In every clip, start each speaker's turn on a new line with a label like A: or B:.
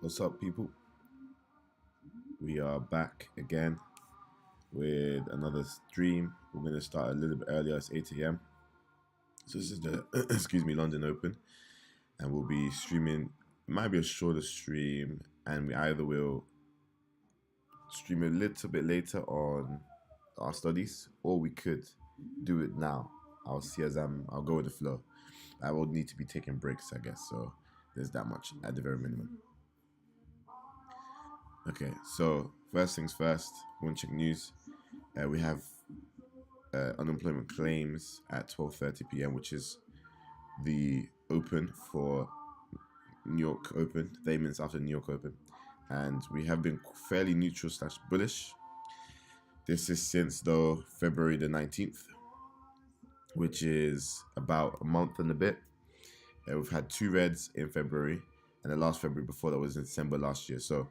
A: What's up, people? We are back again with another stream. We're going to start a little bit earlier. It's 8 a.m. So this is the excuse me, London Open, and we'll be streaming. It might be a shorter stream, and we either will stream a little bit later on our studies, or we could do it now. I'll see as I'll go with the flow. I will need to be taking breaks, I guess. So there's that much at the very minimum. Okay, so first things first, I want to check news. We have unemployment claims at 12:30 p.m., which is the open for New York Open, 30 minutes after New York Open. And we have been fairly neutral / bullish. This is since though February the 19th, which is about a month and a bit. We've had 2 reds in February, and the last February before that was in December last year. So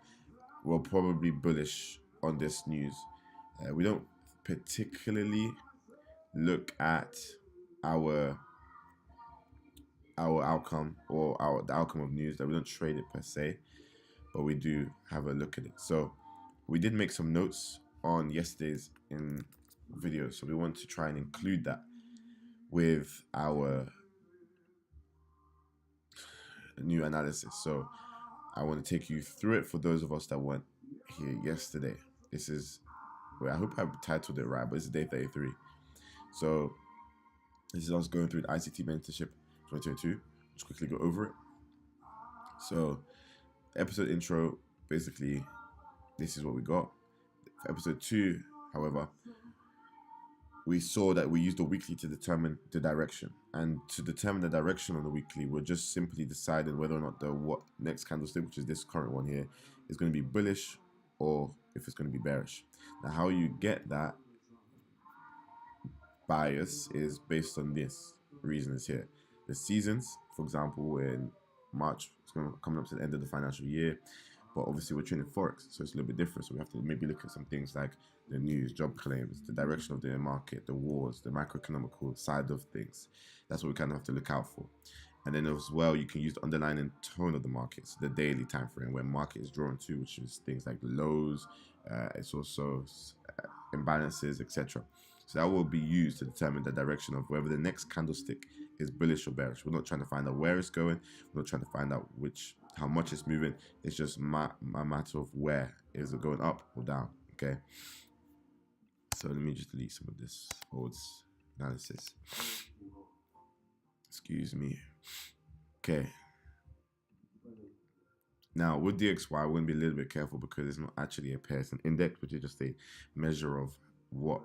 A: we're probably bullish on this news. We don't particularly look at our outcome or the outcome of news, that we don't trade it per se, but we do have a look at it. So we did make some notes on yesterday's video, so we want to try and include that with our new analysis. So I want to take you through it for those of us that weren't here yesterday. This is, well, I hope I've titled it right, but it's day 33. So this is us going through the ICT mentorship 2022. Just quickly go over it. So episode intro, basically this is what we got. For episode 2, however, we saw that we used the weekly to determine the direction, and to determine the direction on the weekly, we're just simply deciding whether or not the next candlestick, which is this current one here, is going to be bullish or if it's going to be bearish. Now how you get that bias is based on this reasons here. The seasons, for example, we're in March, it's coming up to the end of the financial year, but obviously we're trading Forex, so it's a little bit different. So we have to maybe look at some things like the news, job claims, the direction of the market, the wars, the macroeconomical side of things. That's what we kind of have to look out for. And then as well, you can use the underlying tone of the market, so the daily time frame where market is drawn to, which is things like lows, it's also imbalances, etc. So that will be used to determine the direction of whether the next candlestick is bullish or bearish. We're not trying to find out where it's going. We're not trying to find out how much it's moving. It's just a matter of where is it going, up or down. Okay. So let me just delete some of this old analysis. Excuse me. Okay. Now with DXY, we're going to be a little bit careful because it's not actually a pair. It's an index, which is just a measure of what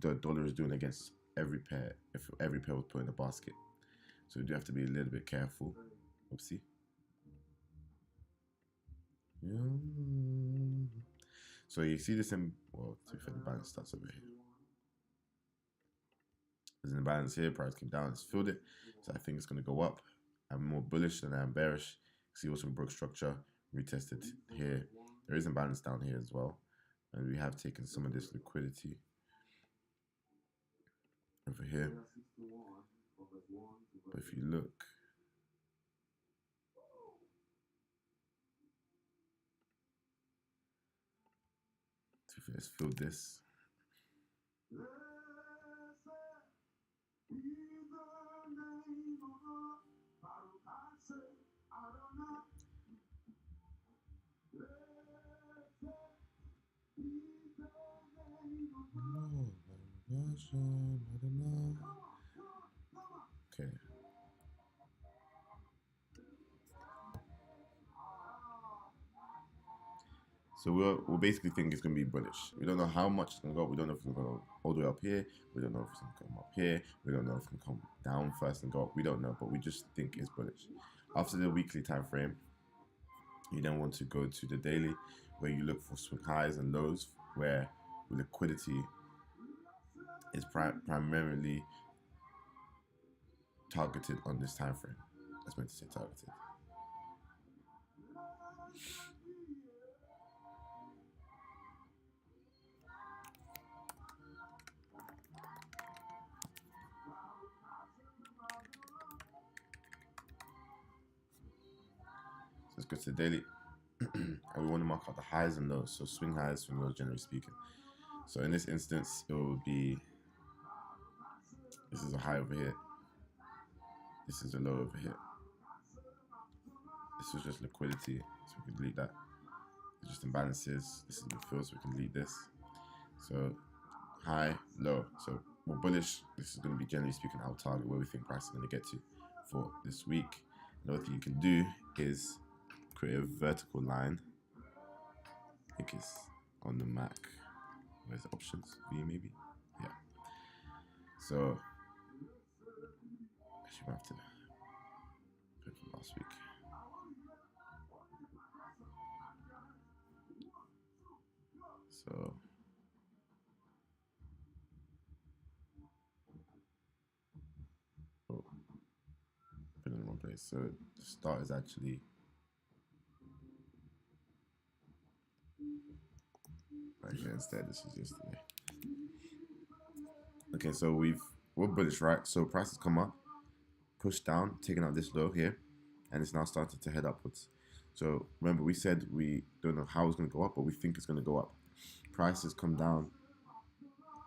A: the dollar is doing against every pair, if every pair was put in a basket. So we do have to be a little bit careful. Oopsie. Yeah. So you see this in, well, to be fair, the balance starts over here. There's an imbalance here, price came down, it's filled it. So I think it's going to go up. I'm more bullish than I'm bearish. See also broke structure, retested here. There is imbalance down here as well. And we have taken some of this liquidity over here. But if you look, let's fill this. Okay. So we'll basically think it's going to be bullish. We don't know how much it's going to go. We don't know if it's going to go all the way up here. We don't know if it's going to come up here. We don't know if it's going to come down first and go up. We don't know, but we just think it's bullish. After the weekly time frame, you then want to go to the daily, where you look for swing highs and lows, where liquidity is primarily targeted on this time frame. That's meant to say targeted. let's go to the daily. And we want to mark out the highs and lows. So swing highs, swing lows, generally speaking. So in this instance, it will be, this is a high over here. This is a low over here. This is just liquidity, so we can delete that. It's just imbalances. This is the fill, so we can delete this. So high, low. So we're bullish. This is going to be, generally speaking, our target, where we think price is going to get to for this week. Another thing you can do is create a vertical line. I think it's on the Mac. Where's the options? V maybe? Yeah. So actually we have to put it from last week. So put it in the wrong place. So the start is actually right here instead. This is yesterday. Okay, so we're bullish, right? So prices come up, push down, taking out this low here, and it's now started to head upwards. So remember, we said we don't know how it's going to go up, but we think it's going to go up. Prices come down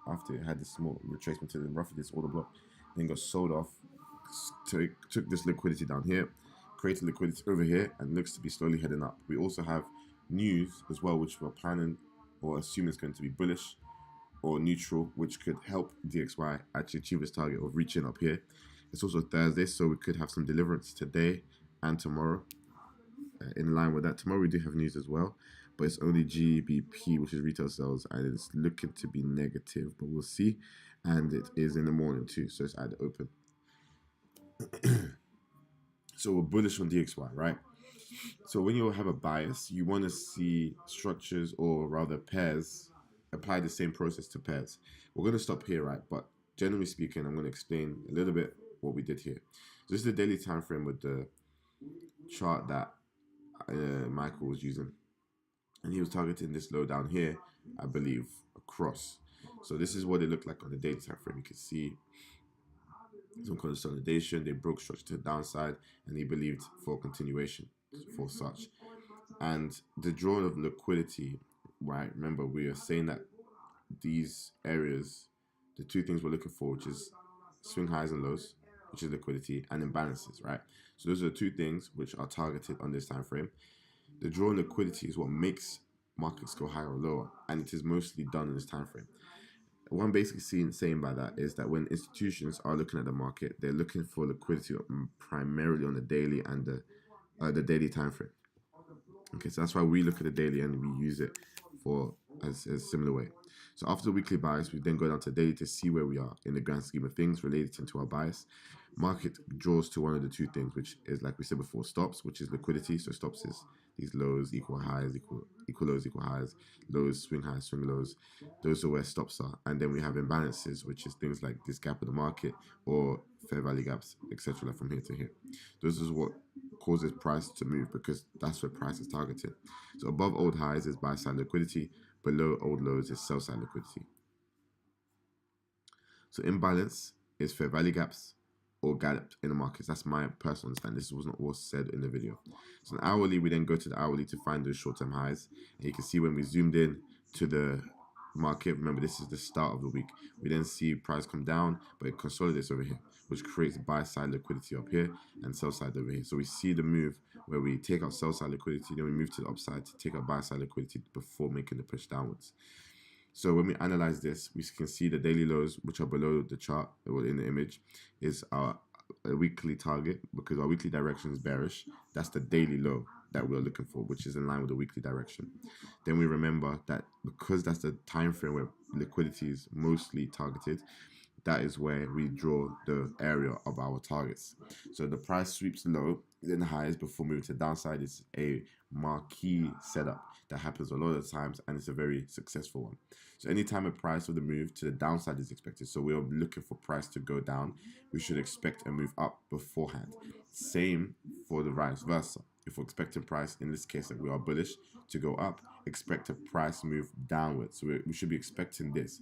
A: after it had this small retracement to the roughly this order block, then got sold off, took this liquidity down here, created liquidity over here, and looks to be slowly heading up. We also have news as well, which we're planning or assuming is going to be bullish or neutral, which could help DXY actually achieve its target of reaching up here. It's also Thursday, so we could have some deliverance today and tomorrow. In line with that, tomorrow we do have news as well, but it's only GBP, which is retail sales, and it's looking to be negative, but we'll see. And it is in the morning too, so it's at the open. So we're bullish on DXY, right? So when you have a bias, you want to see structures, or rather pairs, apply the same process to pairs. We're going to stop here, right? But generally speaking, I'm going to explain a little bit what we did here. So this is the daily time frame with the chart that Michael was using, and he was targeting this low down here, I believe, across. So this is what it looked like on the daily time frame. You can see some consolidation. They broke structure to the downside, and he believed for continuation for such. And the drawing of liquidity, right? Remember, we are saying that these areas, the two things we're looking for, which is swing highs and lows, which is liquidity, and imbalances, right? So those are the two things which are targeted on this time frame. The draw in liquidity is what makes markets go higher or lower, and it is mostly done in this time frame. What I'm basically saying by that is that when institutions are looking at the market, they're looking for liquidity primarily on the daily and the daily time frame. Okay, so that's why we look at the daily and we use it for as a similar way. So after the weekly bias, we then go down to daily to see where we are in the grand scheme of things related to our bias. Market draws to one of the two things, which is, like we said before, stops, which is liquidity. So stops is these lows equal highs, equal lows equal highs, lows swing highs, swing lows. Those are where stops are. And then we have imbalances, which is things like this gap in the market or fair value gaps, etc. Like from here to here. This is what causes price to move, because that's where price is targeted. So above old highs is buy side liquidity, below old lows is sell side liquidity. So imbalance is fair value gaps or galloped in the markets. That's my personal understanding. This was not what was said in the video. So in hourly, we then go to the hourly to find those short-term highs. And you can see when we zoomed in to the market, remember this is the start of the week, we then see price come down, but it consolidates over here, which creates buy side liquidity up here and sell side over here. So we see the move where we take out sell side liquidity, then we move to the upside to take out buy side liquidity before making the push downwards. So when we analyze this, we can see the daily lows, which are below the chart or in the image, is our weekly target, because our weekly direction is bearish. That's the daily low that we're looking for, which is in line with the weekly direction. Then we remember that because that's the time frame where liquidity is mostly targeted, that is where we draw the area of our targets. So the price sweeps low, then highs before moving to the downside is a marquee setup that happens a lot of times, and it's a very successful one. So anytime a price of the move to the downside is expected, so we are looking for price to go down, we should expect a move up beforehand. Same for the vice versa. If we're expecting price, in this case that we are bullish, to go up, expect a price move downwards. So we should be expecting this.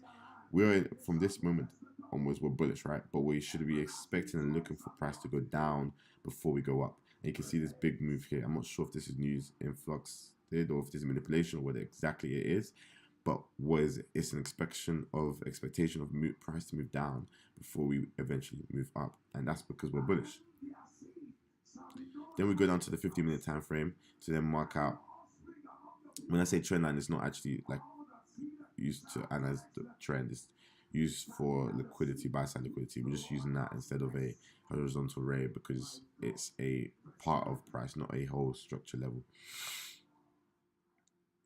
A: We're from this moment onwards, we're bullish, right? But we should be expecting and looking for price to go down before we go up. And you can see this big move here. I'm not sure if this is news influx or if this is manipulation or what exactly it is. But what is it? It's an expectation of price to move down before we eventually move up. And that's because we're bullish. Then we go down to the 15-minute time frame to then mark out. When I say trend line, it's not actually like used to analyze the trend. It's used for liquidity, buy side liquidity. We're just using that instead of a horizontal ray because it's a part of price, not a whole structure level.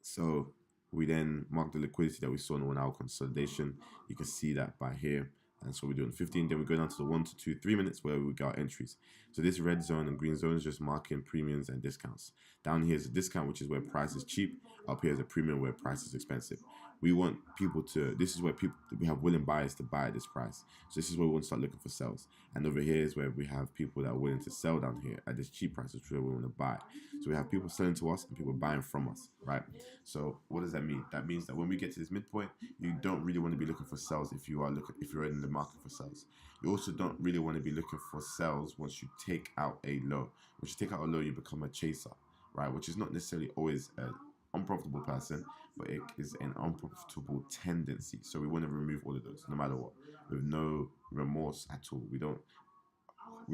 A: So we then mark the liquidity that we saw in the 1 hour consolidation. You can see that by here. And so we're doing 15. Then we go down to the 1 to 2, 3 minutes where we got entries. So this red zone and green zone is just marking premiums and discounts. Down here is a discount, which is where price is cheap. Up here is a premium where price is expensive. We want people to, this is where we have willing buyers to buy at this price. So this is where we want to start looking for sales. And over here is where we have people that are willing to sell down here at this cheap price, which is where we want to buy. So we have people selling to us and people buying from us, right? So what does that mean? That means that when we get to this midpoint, you don't really want to be looking for sales if you're in the market for sales. You also don't really want to be looking for sales once you take out a low. Once you take out a low, you become a chaser, right? Which is not necessarily always an unprofitable person, but it is an unprofitable tendency. So we want to remove all of those, no matter what, with no remorse at all. We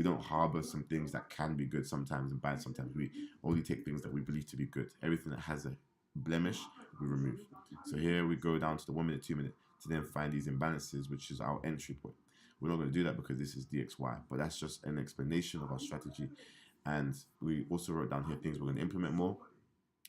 A: don't harbor some things that can be good sometimes and bad sometimes. We only take things that we believe to be good. Everything that has a blemish, we remove. So here we go down to the 1 minute, 2 minute to then find these imbalances, which is our entry point. We're not going to do that because this is DXY, but that's just an explanation of our strategy. And we also wrote down here things we're going to implement more,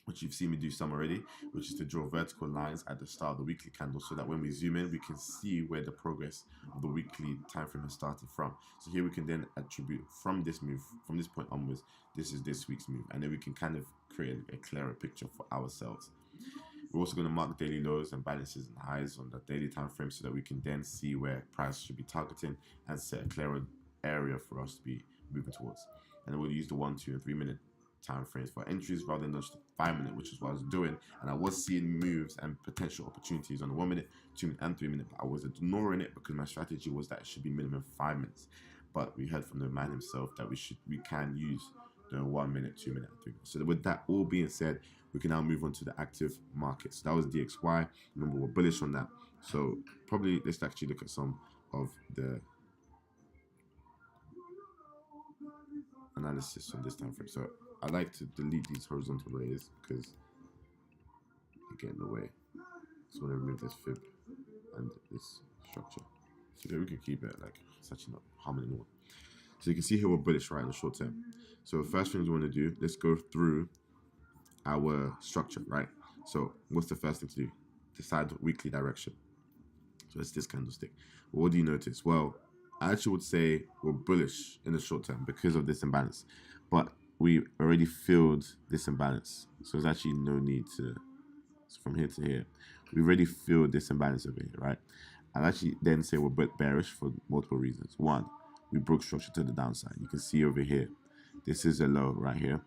A: which you've seen me do some already, which is to draw vertical lines at the start of the weekly candle so that when we zoom in, we can see where the progress of the weekly time frame has started from. So here we can then attribute from this move, from this point onwards, this is this week's move. And then we can kind of create a clearer picture for ourselves. We're also going to mark daily lows and balances and highs on the daily time frame so that we can then see where price should be targeting and set a clearer area for us to be moving towards. And then we'll use the 1, 2, and 3 minute time frames for entries rather than just 5 minute, which is what I was doing. And I was seeing moves and potential opportunities on the 1 minute, 2 minute, and 3 minute, but I was ignoring it because my strategy was that it should be minimum 5 minutes. But we heard from the man himself that we can use the 1 minute, 2 minute, and 3 minutes. So with that all being said, we can now move on to the active markets. So that was DXY. Remember, we're bullish on that. So probably let's actually look at some of the analysis on this time frame. So I like to delete these horizontal rays because they get in the way. So I'm going to remove this fib and this structure. So we can keep it like it's actually not harming anyone. So you can see here we're bullish right in the short term. So the first thing we want to do, let's go through our structure, right? So what's the first thing to do? Decide weekly direction. So it's this candlestick. Well, what do you notice? Well, I actually would say we're bullish in the short term because of this imbalance, but we already filled this imbalance. So there's actually no need to, so from here to here, we already filled this imbalance over here, right? I'll actually then say we're bearish for multiple reasons. One, we broke structure to the downside. You can see over here, this is a low right here.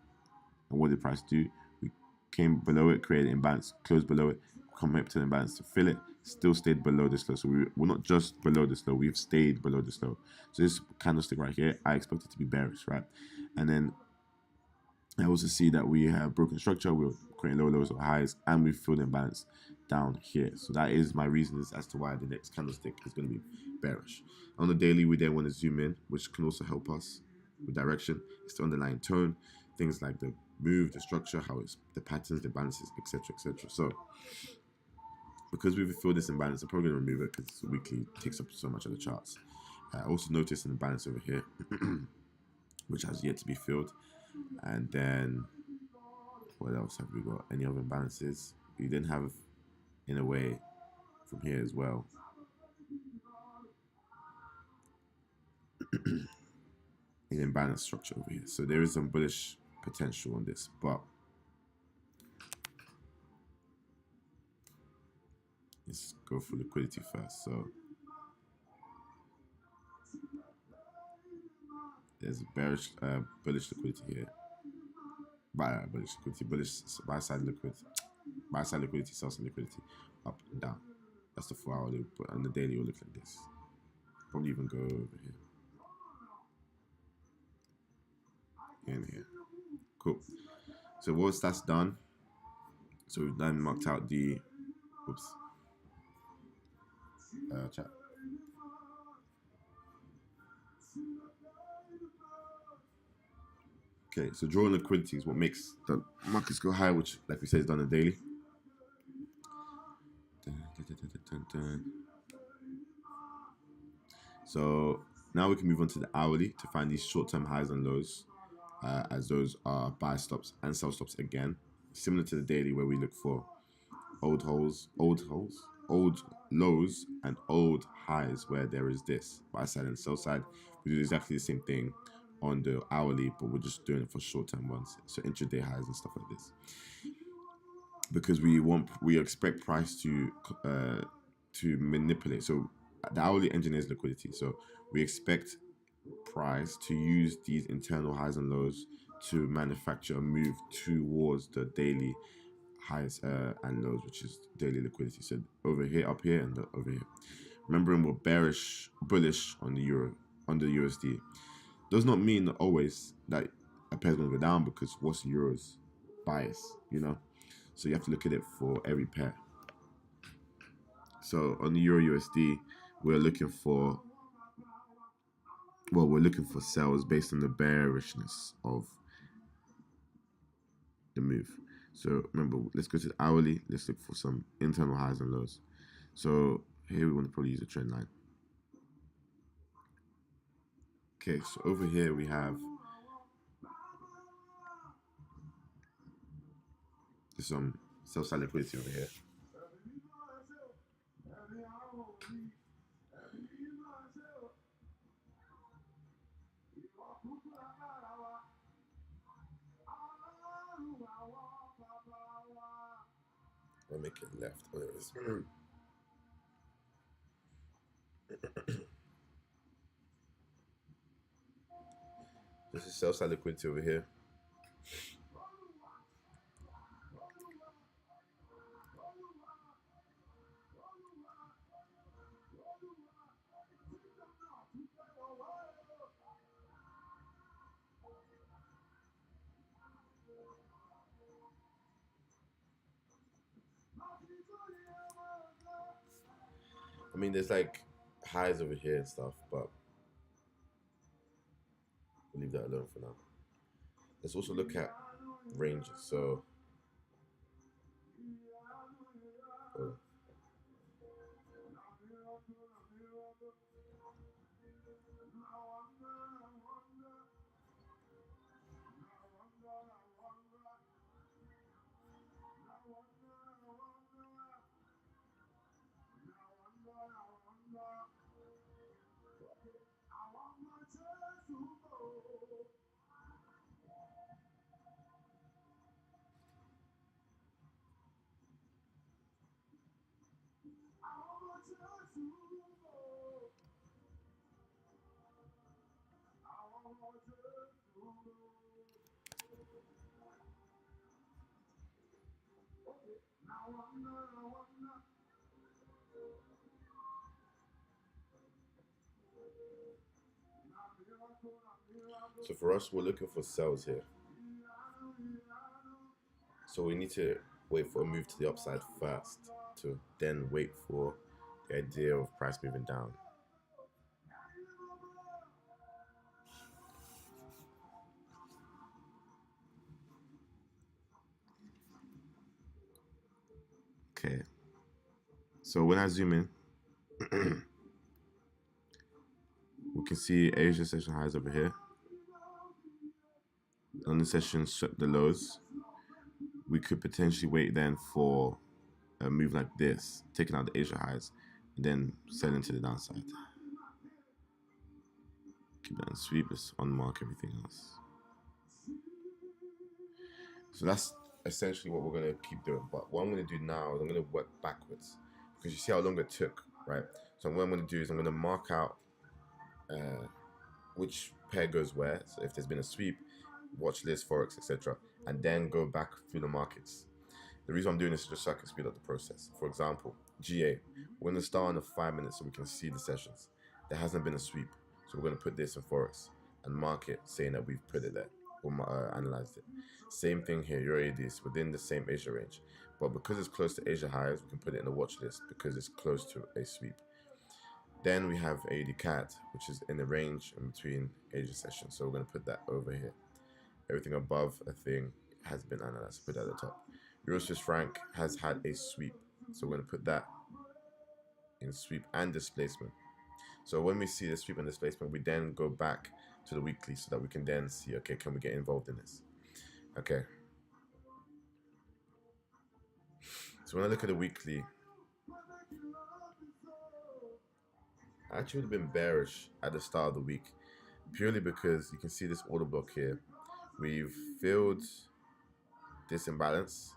A: And what did price do? We came below it, created an imbalance, closed below it, come up to the imbalance to fill it, still stayed below this low. So we're not just below this low, we've stayed below this low. So this candlestick right here, I expect it to be bearish, right? And then I also see that we have broken structure, we're creating low lows or highs, and we filled the imbalance down here. So that is my reasons as to why the next candlestick is going to be bearish. On the daily, we then want to zoom in, which can also help us with direction. It's the underlying tone, things like the move, the structure, how it's the patterns, the balances, etc., etc. So because we've filled this imbalance, I'm probably going to remove it because weekly takes up so much of the charts. I also noticed an imbalance over here, which has yet to be filled. And then what else have we got? Any other imbalances? We then have, in a way, from here as well, an imbalanced structure over here. So there is some bullish potential on this, but let's go for liquidity first. So there's bearish, bullish liquidity here. Bullish liquidity, buy side liquidity, sell side liquidity, up and down. That's the 4 hour. But on the daily, you'll look like this. Probably even go over here. And here. Cool. So once that's done, so we've then marked out the, whoops, chat. Okay, so drawing liquidity is what makes the markets go high, which, like we said, is done on a daily. So now we can move on to the hourly to find these short-term highs and lows, as those are buy stops and sell stops again, similar to the daily where we look for old lows, and old highs where there is this buy side and sell side. We do exactly the same thing on the hourly, but we're just doing it for short-term ones, so intraday highs and stuff like this, because we expect price to manipulate. So the hourly engine is liquidity, so we expect price to use these internal highs and lows to manufacture a move towards the daily highs and lows, which is daily liquidity. So over here, up here, and over here. Remembering we're bullish on the euro, on the USD, does not mean that always that a pair is going to go down, because what's euro's bias, you know? So you have to look at it for every pair. So on the euro USD, we're looking for sales based on the bearishness of the move. So remember, let's go to the hourly. Let's look for some internal highs and lows. So here we want to probably use a trend line. Okay, so over here we have some sell-side liquidity over here. I'll make it left. Oh, there it is. This is sell-side liquidity over here. I mean, there's like highs over here and stuff, but we'll leave that alone for now. Let's also look at ranges. So, so for us, we're looking for sells here. So we need to wait for a move to the upside first, to then wait for the idea of price moving down. Okay. So when I zoom in, we can see Asia session highs over here. On the session swept the lows. We could potentially wait then for a move like this, taking out the Asia highs, and then selling to the downside. Keep that in sweep, let's unmark everything else. So that's essentially what we're going to keep doing. But what I'm going to do now is I'm going to work backwards, because you see how long it took, right? So what I'm going to do is I'm going to mark out which pair goes where. So if there's been a sweep, watch list, Forex, etc., and then go back through the markets. The reason I'm doing this is just so I can speed up the process. For example, GA, we're going to start on the 5 minutes so we can see the sessions. There hasn't been a sweep, so we're going to put this in Forex and mark it saying that we've put it there. or analyzed it. Same thing here, your AD is within the same Asia range, but because it's close to Asia highs, we can put it in the watch list because it's close to a sweep. Then we have AD cat, which is in the range in between Asia sessions, so we're going to put that over here. Everything above a thing has been analyzed. Put that at the top. Euro Swiss franc has had a sweep, so we're going to put that in sweep and displacement. So when we see the sweep and displacement, we then go back to the weekly so that we can then see, okay, can we get involved in this? Okay. So when I look at the weekly, I actually would have been bearish at the start of the week, purely because you can see this order block here. We've filled this imbalance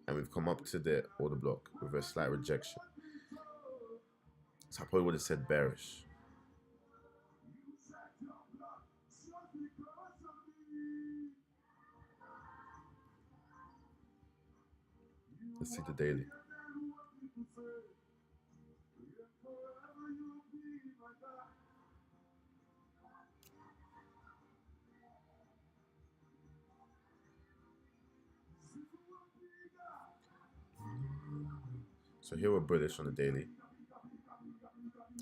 A: and we've come up to the order block with a slight rejection. So I probably would have said bearish. Let's see the daily. So here we're bullish on the daily.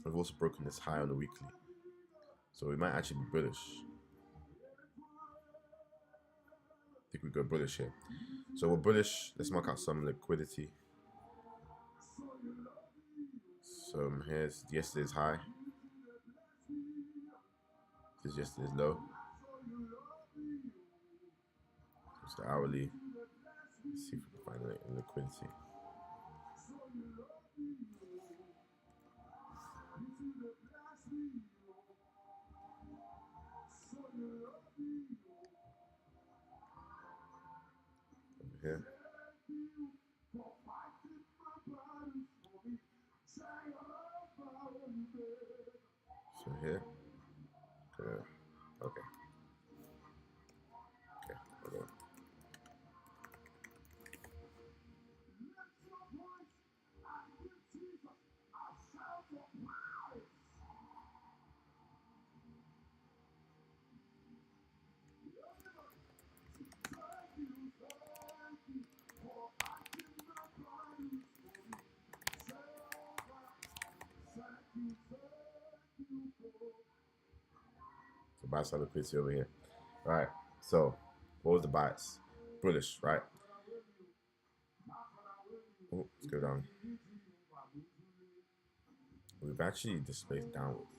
A: We've also broken this high on the weekly. So we might actually be bullish. I think we go bullish here. So we're bullish. Let's mark out some liquidity. So here's yesterday's high. This is yesterday's low. It's the hourly. Let's see if we can find it in liquidity. Over here. So here. Okay. Okay. Okay. So buy side liquidity over here. All right. So what was the bias? Bullish, right? Oh, let's go down. We've actually displaced downwards.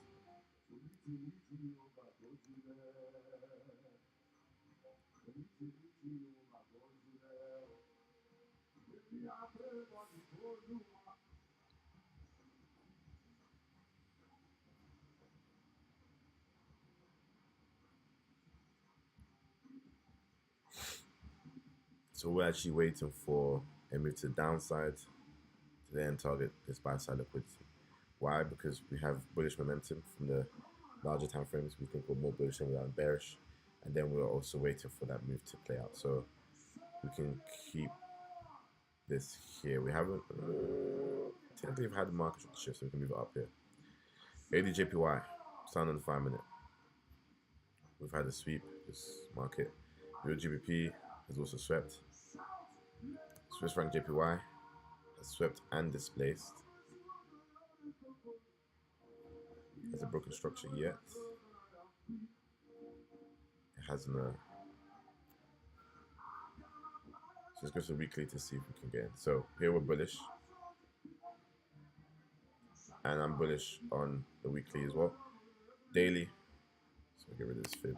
A: So we're actually waiting for a move to the downside to then target this buy side liquidity. Why? Because we have bullish momentum from the larger time frames. We think we're more bullish than we are bearish, and then we're also waiting for that move to play out. So we can keep this here. We haven't technically had the market shift, so we can move it up here. ADJPY, stand on the 5 minute. We've had a sweep this market. Euro GBP has also swept. Swiss franc JPY has swept and displaced. Has a broken structure yet? It hasn't. So let's go to the weekly to see if we can get in. So here we're bullish, and I'm bullish on the weekly as well. Daily. So get rid of this fib.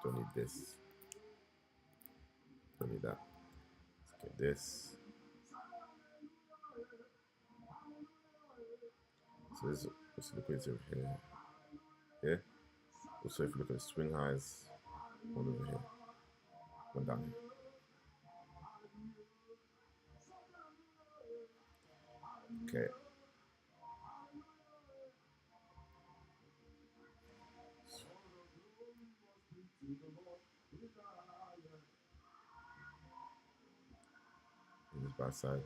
A: Don't need this. Don't need that. Let's get this. So there's liquidity over here. Here. Also, if you look at the swing highs, one over here, one down here. Okay. And this buy side.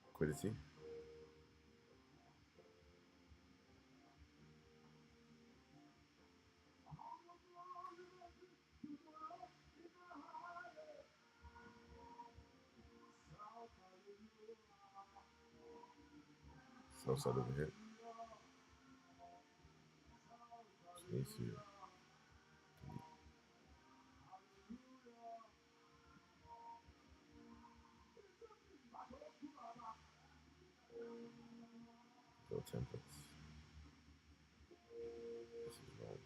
A: Liquidity. Sell side over here. Just need to go templates. This is wrong.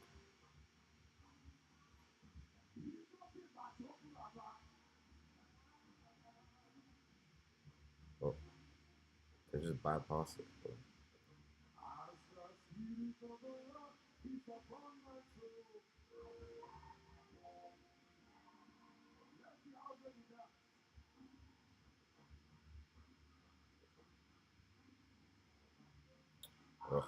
A: Oh, they just bypass it. Bro. Ugh.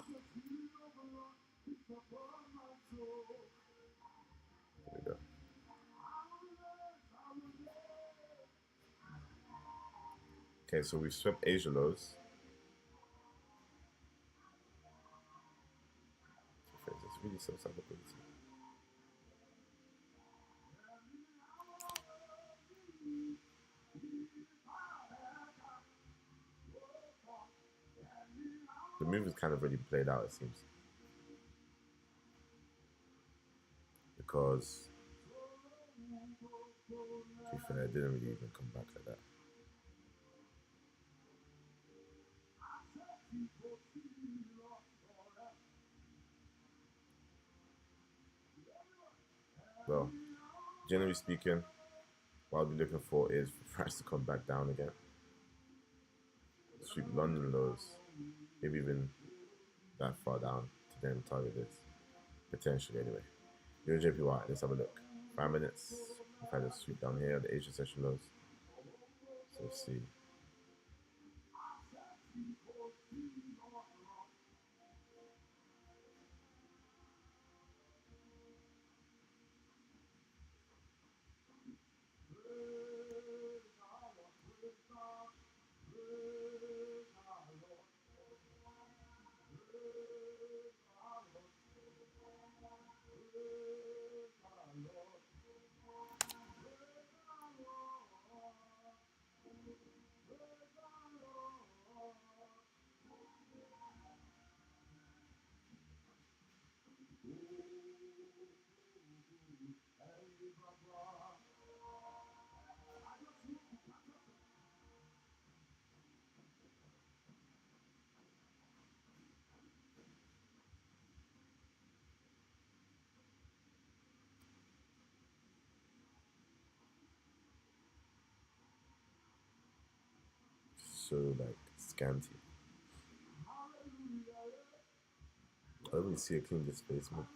A: There we go. Okay, so we swept Asia lows. It's really so sad ability. The move is kind of already played out, it seems. Because, to be fair, it didn't really even come back like that. Well, generally speaking, what I'll be looking for is for price to come back down again. Sweep London lows, maybe even that far down to then target this. Potentially, anyway. Euro JPY, let's have a look. 5 minutes. We've had a sweep down here, the Asia session lows. So let's see. So, like, scanty. I don't really see a clean displacement.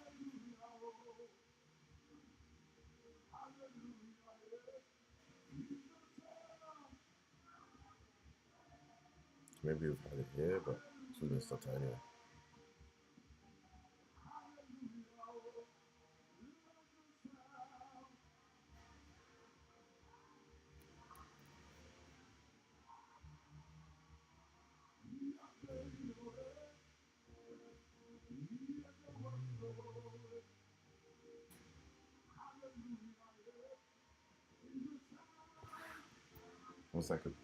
A: Maybe we've had it here, but it's really stuck anyway. One second.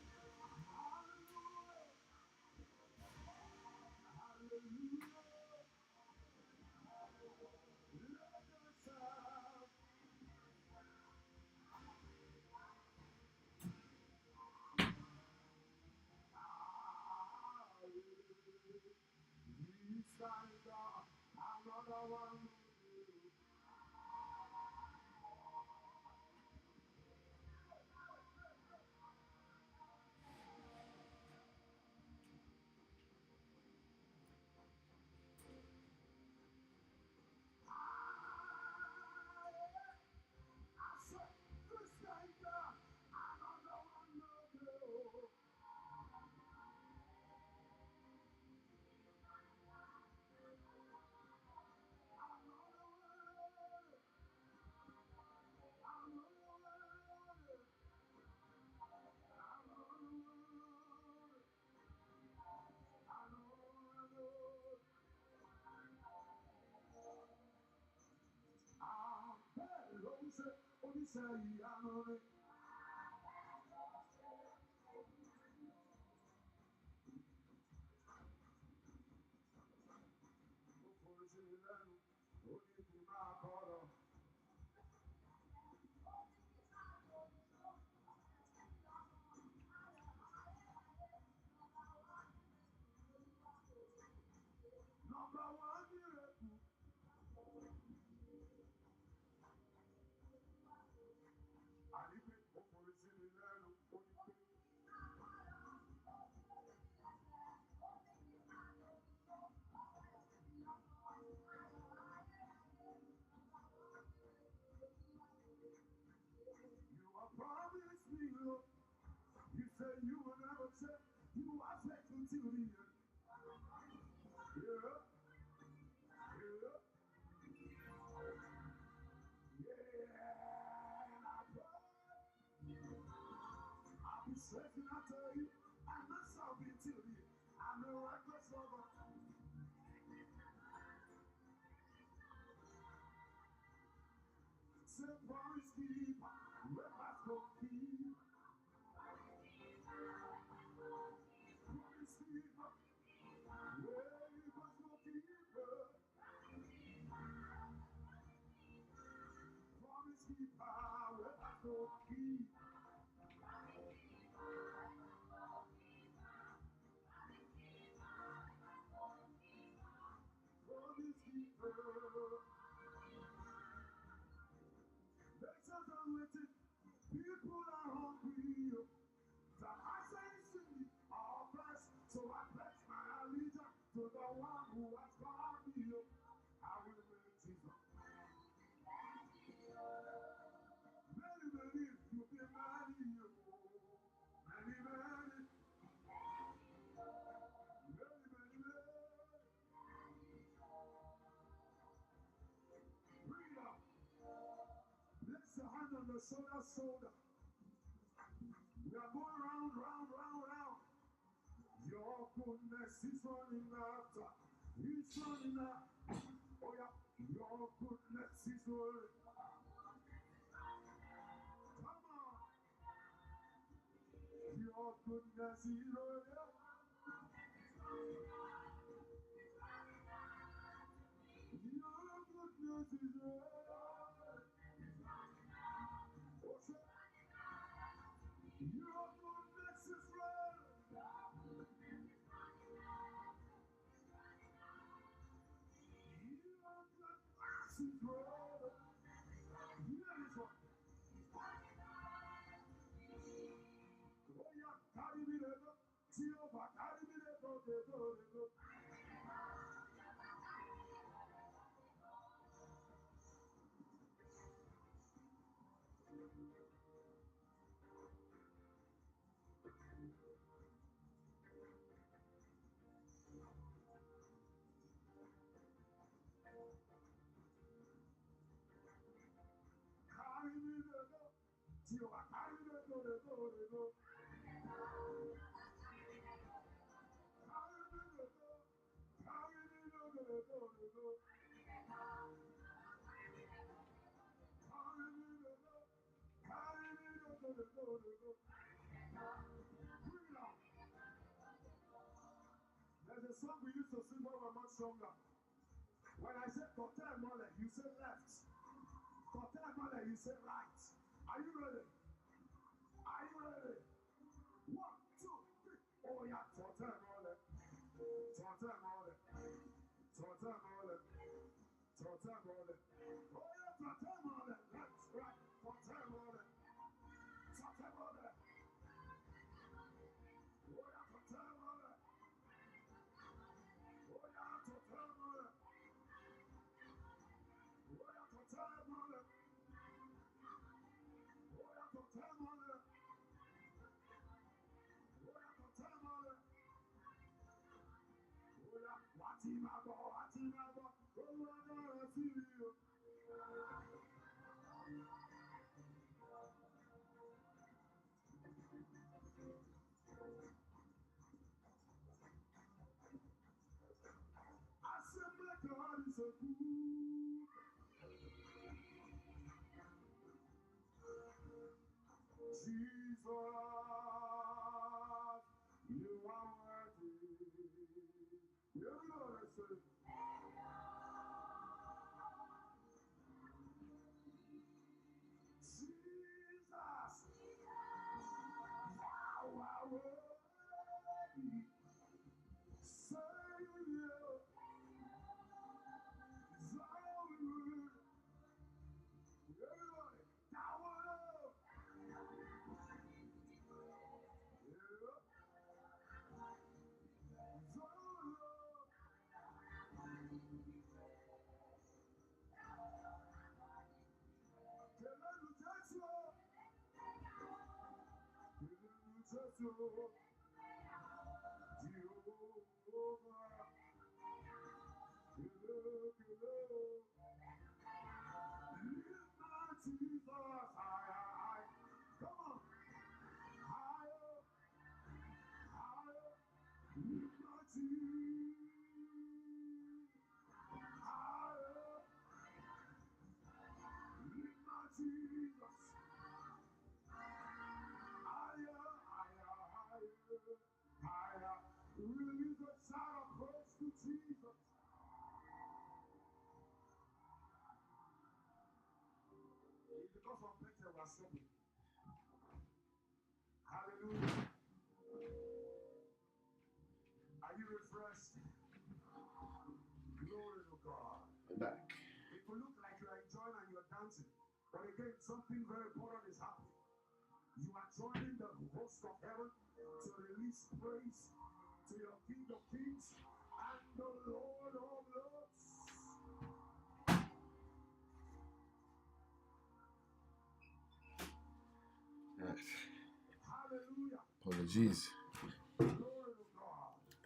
A: Apologies.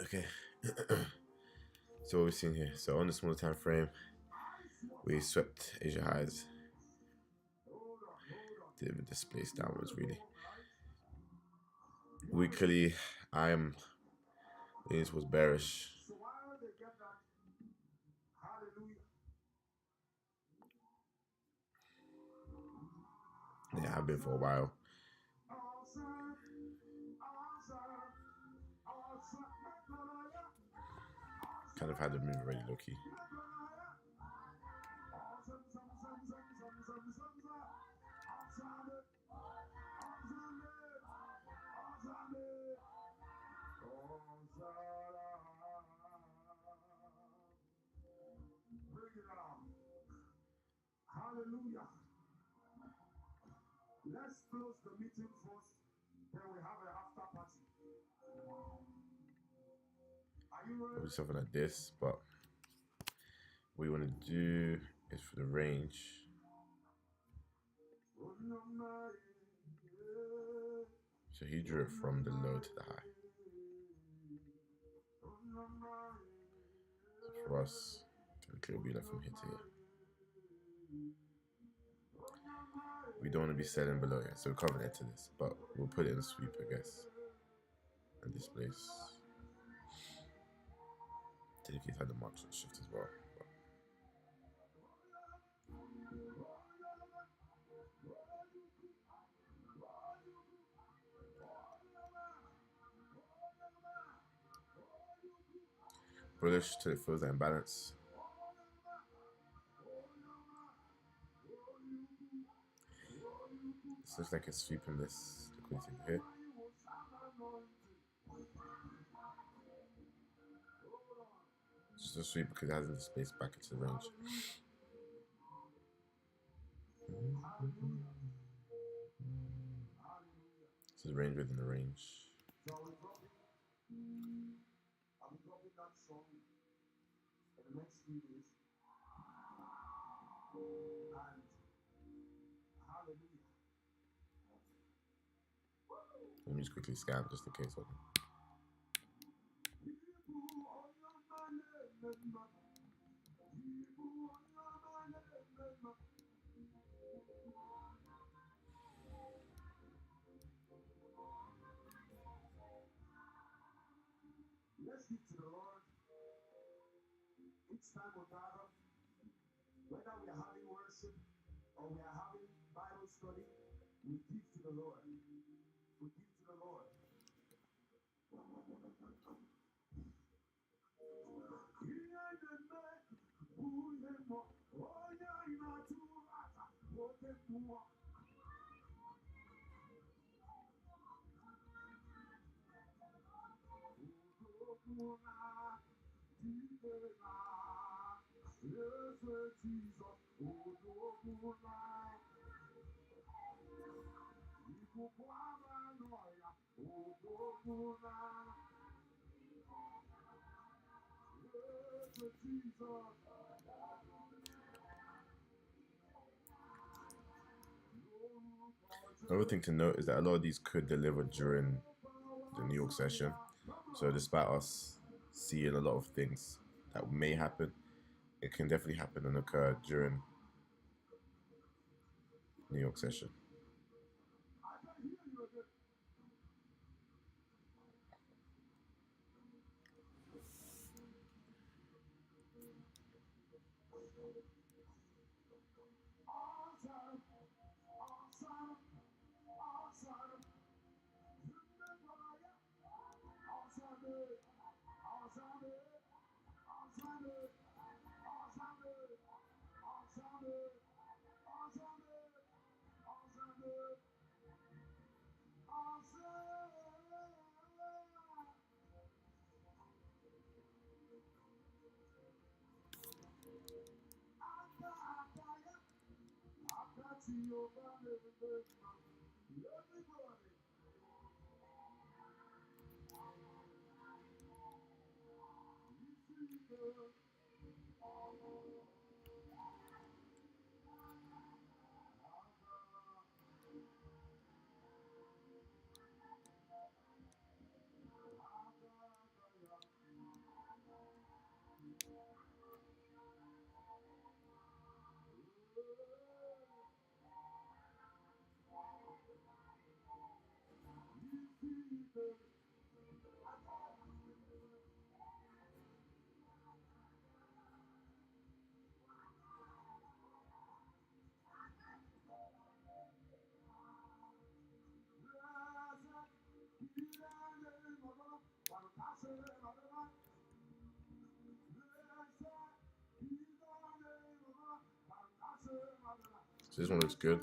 A: Okay. So what we're seeing here. So on the smaller time frame, we swept Asia highs. Didn't displace downwards really. Weekly, I am leaning towards bearish. Yeah, I've been for a while. Kind of had to move already low key.
B: Hallelujah. Let's close the meeting first, then we have an after party. Are you ready?
A: Probably something like this, but what we want to do is for the range. So he drew it from the low to the high. So for us, typically it'll be like from here to here. We don't want to be selling below here, so we're covering it to this, but we'll put it in a sweep, I guess. And this place. Typically it's had the marks on shift as well. Bullish till it feels that imbalance. This looks like it's sweeping this liquidity here. Just a sweep because it hasn't displaced back into the range. This is range within the range.
B: I'm dropping that song for the next few days. And hallelujah.
A: Let me just quickly scan just in case.
B: Let's give to the Lord. Each time we gather, whether we are having worship or we are having Bible study, we give to the Lord. We give to the Lord.
A: Another thing to note is that a lot of these could deliver during the New York session. So despite us seeing a lot of things that may happen, it can definitely happen and occur during New York session. So this one looks good.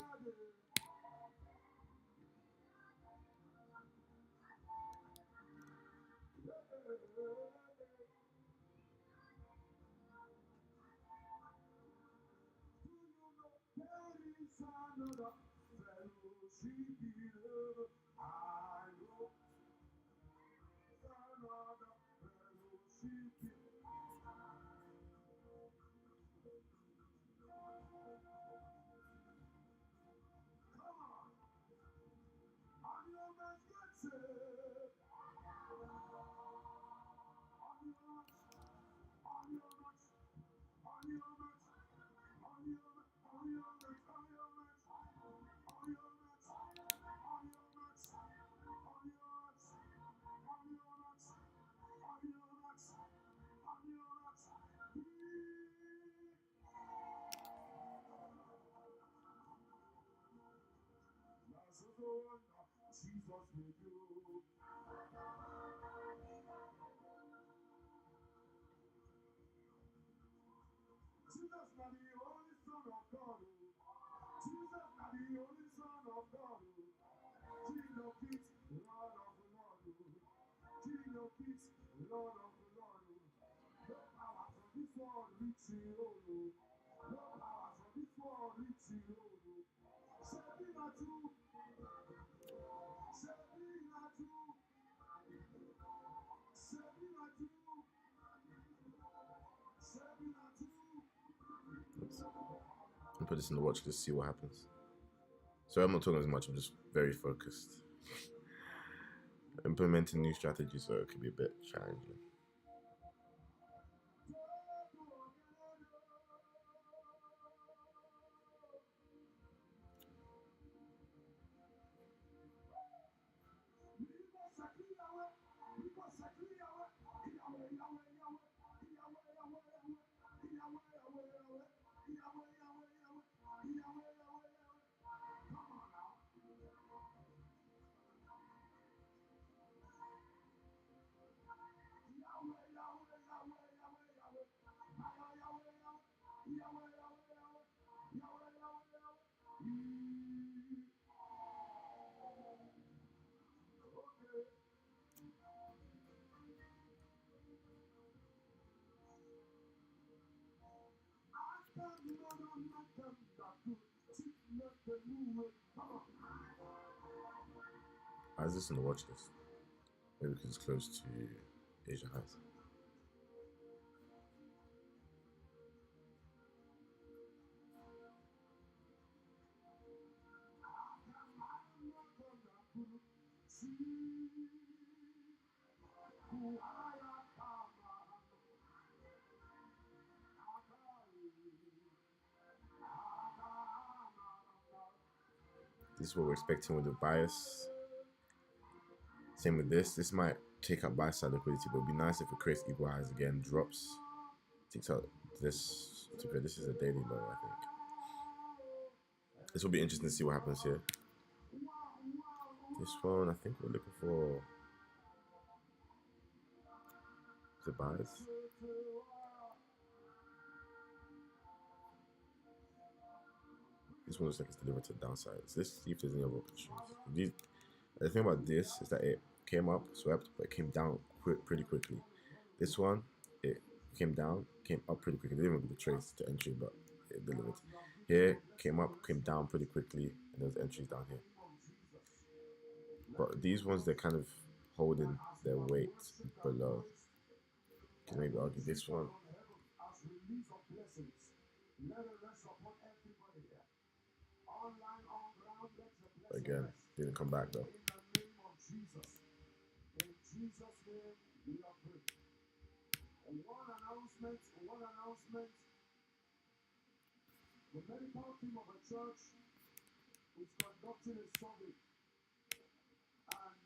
A: I'll put this in the watch list, see what happens. So I'm not talking as much, I'm just very focused. Implementing new strategies, so it could be a bit challenging. Why is this on the watch list? Maybe because it's close to Asia highs. This is what we're expecting with the bias. Same with this. This might take up buy side liquidity, but it'd be nice if it creates equal highs again, drops, takes out this. This is a daily low, I think. This will be interesting to see what happens here. This one, I think we're looking for the buys. This one looks like it's delivered to the downside. So let's see if there's any other opportunities. The thing about this is that it came up, swept, but it came down pretty quickly. This one, it came down, came up pretty quickly. It didn't even get the trace to entry, but it delivered. Here, came up, came down pretty quickly, and there's entries down here. But these ones, they're kind of holding their weight below. Can maybe argue this one. Again, didn't come back though.
B: One announcement. The medical team of a church is conducting a survey, and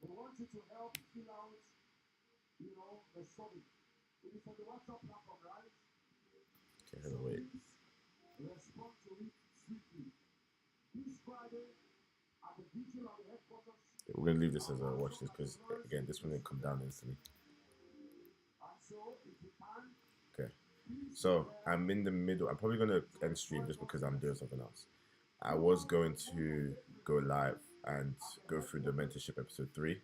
B: they want you to help fill out, the survey. It is on the WhatsApp platform, right?
A: Okay, wait.
B: Respond to it swiftly. This Friday at the vigil of the headquarters.
A: We're gonna leave this as a watch this because again, this one didn't come down instantly. Okay, so I'm in the middle. I'm probably gonna end stream just because I'm doing something else. I was going to go live and go through the mentorship episode 3.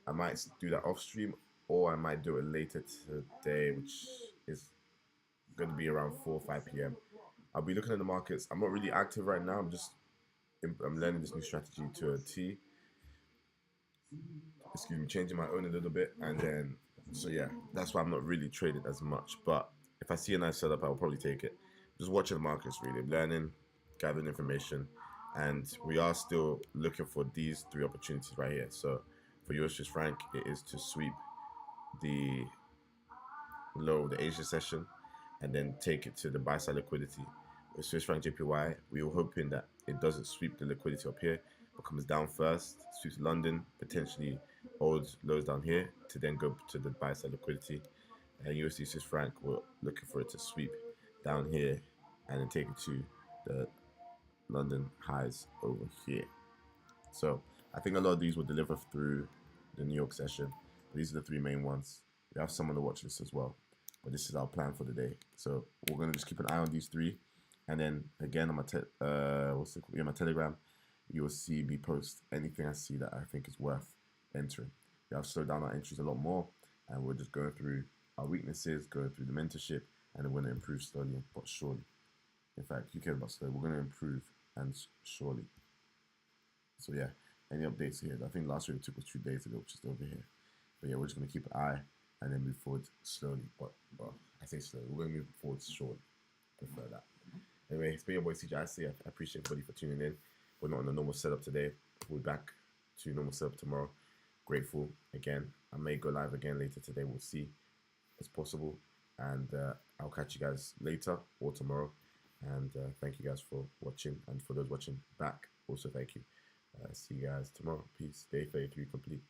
A: I might do that off stream, or I might do it later today, which is gonna be around 4 or 5 p.m. I'll be looking at the markets. I'm not really active right now. I'm learning this new strategy to a T. Excuse me, changing my own a little bit, and then so yeah, that's why I'm not really trading as much. But if I see a nice setup, I'll probably take it. Just watching the markets, really learning, gathering information, and we are still looking for these 3 opportunities right here. So for yours, Swiss franc, it is to sweep the low, the Asia session, and then take it to the buy side liquidity. With Swiss franc JPY, we were hoping that it doesn't sweep the liquidity up here, but comes down first, sweeps London, potentially holds lows down here to then go to the buy side liquidity. And USD Swiss franc, we're looking for it to sweep down here and then take it to the London highs over here. So I think a lot of these will deliver through the New York session. These are the 3 main ones. We have some on the watch list as well, but this is our plan for the day. So we're gonna just keep an eye on these 3, and then again on my my Telegram, you will see me post anything I see that I think is worth entering. We have slowed down our entries a lot more, and we're just going through our weaknesses, going through the mentorship, and then we're gonna improve slowly but surely. In fact, you care about slow. We're gonna improve and surely. So yeah, any updates here? I think last week it took us 2 days to go just over here. But yeah, we're just gonna keep an eye and then move forward slowly. But I say slowly. We're gonna move forward shortly. Prefer that. Anyway, it's been your boy CJ. I appreciate everybody for tuning in. We're not on the normal setup today. We'll be back to normal setup tomorrow. Grateful again. I may go live again later today. We'll see. It's possible. And I'll catch you guys later or tomorrow. And thank you guys for watching. And for those watching back, also thank you. See you guys tomorrow. Peace. Day 33 complete.